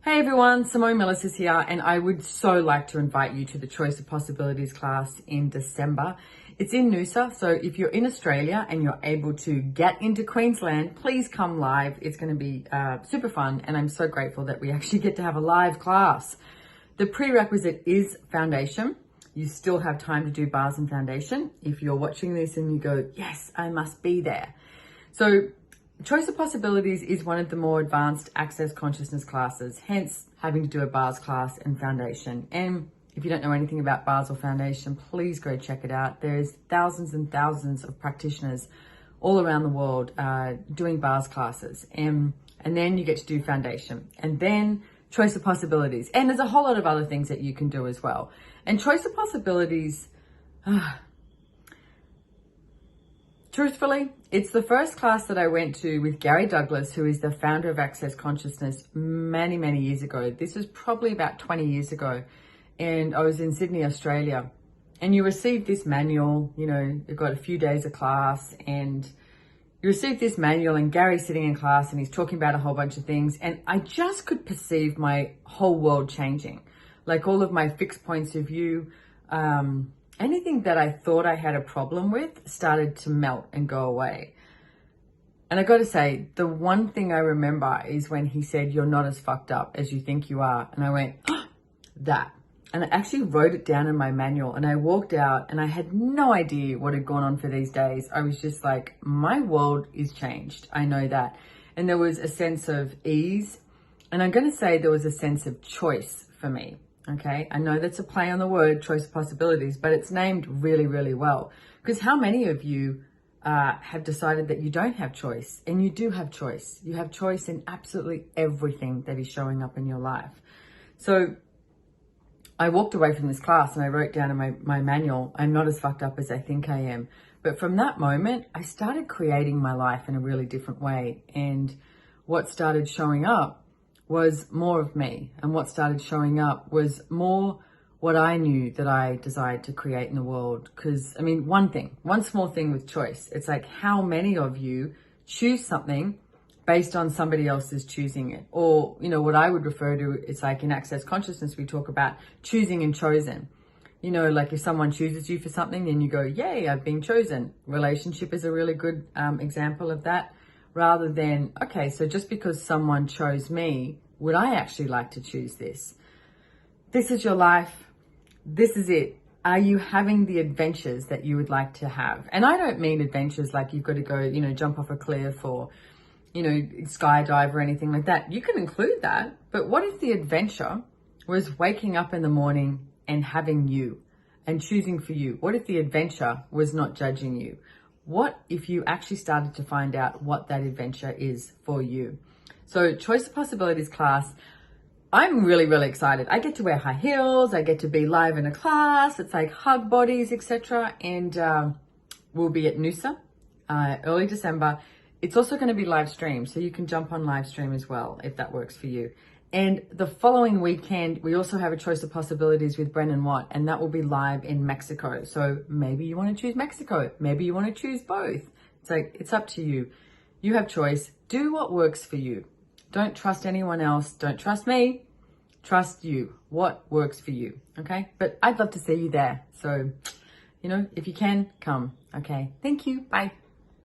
Hey everyone, Simone Millis is here, and I would so like to invite you to the Choice of Possibilities class in December. It's in Noosa, so if you're in Australia and you're able to get into Queensland, please come live. It's going to be super fun, and I'm so grateful that we actually get to have a live class. The prerequisite is foundation. You still have time to do bars and foundation. If you're watching this and you go, yes, I must be there. So Choice of Possibilities is one of the more advanced access consciousness classes, hence having to do a bars class and foundation. And if you don't know anything about bars or foundation, please go check it out. There's thousands and thousands of practitioners all around the world doing bars classes. And then you get to do foundation. And then Choice of Possibilities. And there's a whole lot of other things that you can do as well. And Choice of Possibilities, truthfully, it's the first class that I went to with Gary Douglas, who is the founder of Access Consciousness, many, many years ago. This was probably about 20 years ago. And I was in Sydney, Australia. And you receive this manual, you've got a few days of class, and you receive this manual, and Gary's sitting in class and he's talking about a whole bunch of things. And I just could perceive my whole world changing. Like all of my fixed points of view, anything that I thought I had a problem with started to melt and go away. And I got to say, the one thing I remember is when he said, "You're not as fucked up as you think you are." And I went, oh, that. And I actually wrote it down in my manual, and I walked out and I had no idea what had gone on for these days. I was just like, my world is changed. I know that. And there was a sense of ease. And I'm going to say there was a sense of choice for me. Okay, I know that's a play on the word, Choice of Possibilities, but it's named really, really well. Because how many of you have decided that you don't have choice? And you do have choice. You have choice in absolutely everything that is showing up in your life. So I walked away from this class and I wrote down in my manual, I'm not as fucked up as I think I am. But from that moment, I started creating my life in a really different way. And what started showing up was more of me, and what started showing up was more what I knew that I desired to create in the world. Because one small thing with choice, it's like how many of you choose something based on somebody else's choosing it, or what I would refer to, it's like in Access Consciousness we talk about choosing and chosen. Like if someone chooses you for something and you go, yay, I've been chosen. Relationship is a really good example of that. Rather than, okay, so just because someone chose me, would I actually like to choose this? This is your life. This is it. Are you having the adventures that you would like to have? And I don't mean adventures like you've got to go, jump off a cliff or, skydive or anything like that. You can include that. But what if the adventure was waking up in the morning and having you and choosing for you? What if the adventure was not judging you? What if you actually started to find out what that adventure is for you? So Choice of Possibilities class, I'm really, really excited. I get to wear high heels. I get to be live in a class. It's like hug bodies, etc. And we'll be at Noosa early December. It's also going to be live stream, so you can jump on live stream as well if that works for you. And the following weekend, we also have a Choice of Possibilities with Brennan Watt, and that will be live in Mexico. So maybe you want to choose Mexico. Maybe you want to choose both. It's like, it's up to you. You have choice. Do what works for you. Don't trust anyone else. Don't trust me. Trust you. What works for you. Okay? But I'd love to see you there. So, if you can, come. Okay? Thank you. Bye.